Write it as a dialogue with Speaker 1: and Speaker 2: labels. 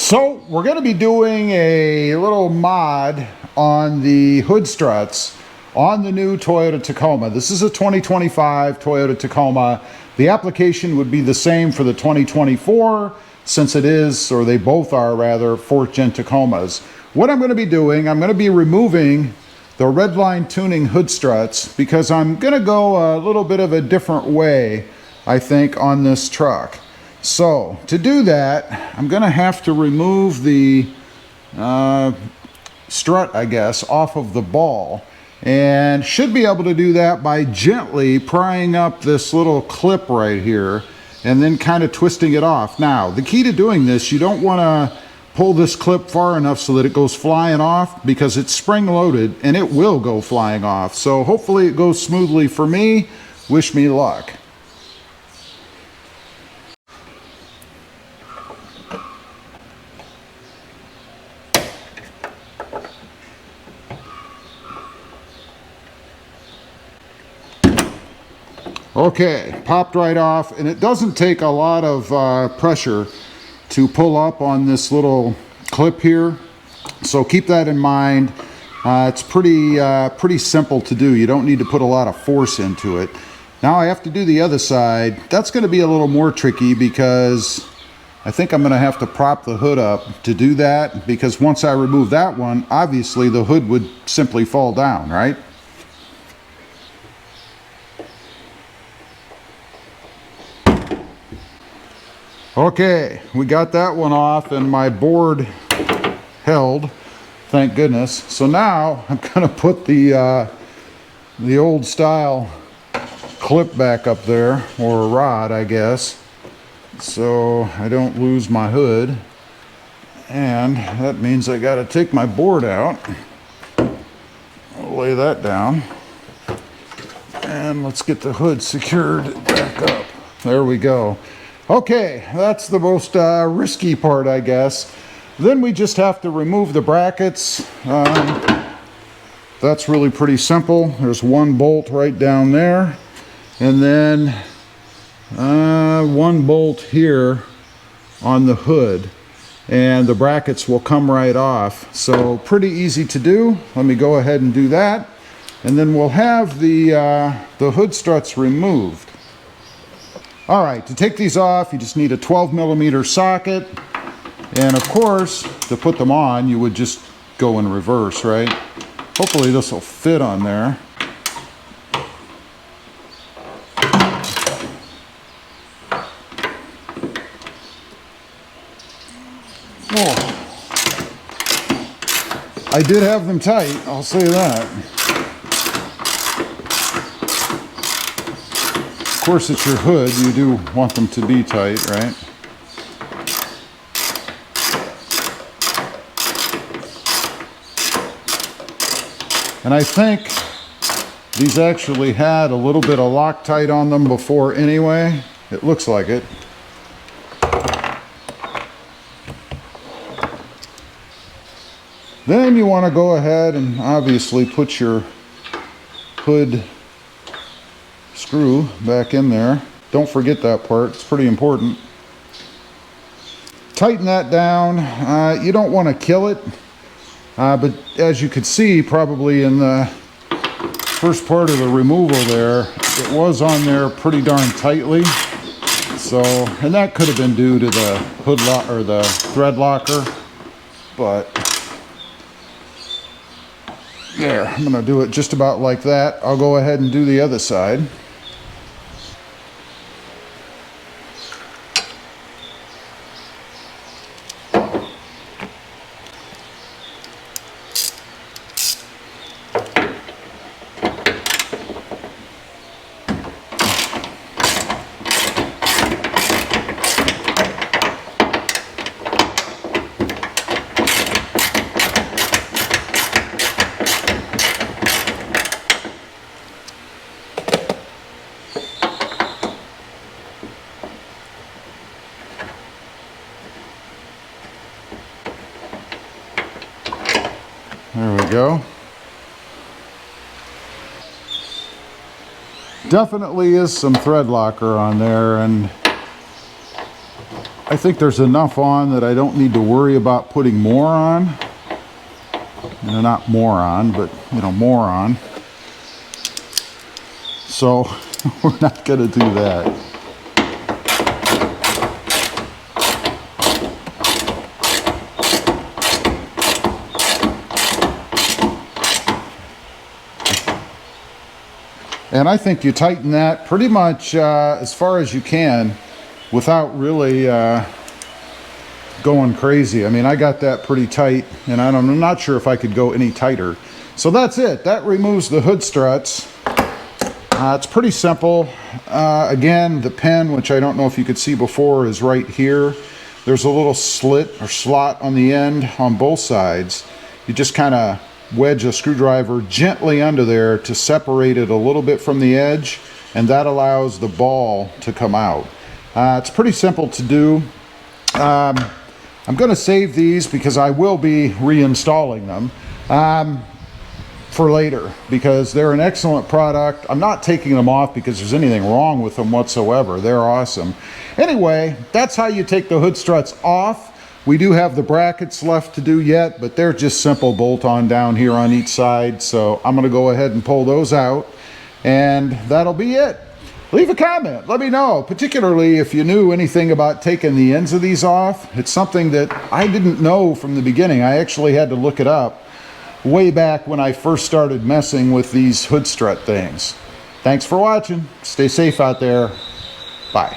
Speaker 1: So we're going to be doing a little mod on the hood struts on the new Toyota Tacoma. This is a 2025 Toyota Tacoma. The application would be the same for the 2024 since it is, or they both are rather, 4th gen Tacomas. What I'm going to be doing, I'm going to be removing the red line tuning hood struts because I'm going to go a little bit of a different way, I think, on this truck. So to do that, I'm going to have to remove the strut, I guess, off of the ball, and should be able to do that by gently prying up this little clip right here and then kind of twisting it off. Now, the key to doing this, you don't want to pull this clip far enough so that it goes flying off, because it's spring loaded and it will go flying off. So hopefully it goes smoothly for me. Wish me luck. Okay, popped right off, and it doesn't take a lot of pressure to pull up on this little clip here, so keep that in mind. It's pretty simple to do. You don't need to put a lot of force into it. Now I have to do the other side. That's going to be a little more tricky because I think I'm going to have to prop the hood up to do that, because once I remove that one, obviously the hood would simply fall down, right? Okay, we got that one off and my board held, thank goodness. So now I'm gonna put the old style clip back up there, or rod, I guess, so I don't lose my hood. And that means I gotta take my board out. I'll lay that down. And let's get the hood secured back up. There we go. Okay, that's the most risky part, I guess. Then we just have to remove the brackets. That's really pretty simple. There's one bolt right down there, and then one bolt here on the hood, and the brackets will come right off. So pretty easy to do. Let me go ahead and do that, and then we'll have the hood struts removed. All right, to take these off, you just need a 12mm socket. And of course, to put them on, you would just go in reverse, right? Hopefully this will fit on there. Oh, I did have them tight, I'll say that. Of course, it's your hood, you do want them to be tight, right? And I think these actually had a little bit of Loctite on them before anyway. It looks like it. Then you want to go ahead and obviously put your hood screw back in there. Don't forget that part, it's pretty important. Tighten that down. You don't want to kill it, but as you could see probably in the first part of the removal there, it was on there pretty darn tightly. So, and that could have been due to the hood lock or the thread locker, but there, I'm gonna do it just about like that. I'll go ahead and do the other side. There we go. Definitely is some thread locker on there, and I think there's enough on that I don't need to worry about putting more on. You know, not moron, but, you know, more on. So we're not going to do that. And I think you tighten that pretty much as far as you can without really going crazy. I mean, I got that pretty tight, and I'm not sure if I could go any tighter. So that's it. That removes the hood struts. It's pretty simple. Again, the pin, which I don't know if you could see before, is right here. There's a little slit or slot on the end on both sides. You just kind of wedge a screwdriver gently under there to separate it a little bit from the edge, and that allows the ball to come out. It's pretty simple to do. I'm going to save these because I will be reinstalling them for later, because they're an excellent product. I'm not taking them off because there's anything wrong with them whatsoever. They're awesome. Anyway, that's how you take the hood struts off. We do have the brackets left to do yet, but they're just simple bolt-on down here on each side. So I'm going to go ahead and pull those out, and that'll be it. Leave a comment. Let me know, particularly if you knew anything about taking the ends of these off. It's something that I didn't know from the beginning. I actually had to look it up way back when I first started messing with these hood strut things. Thanks for watching. Stay safe out there. Bye.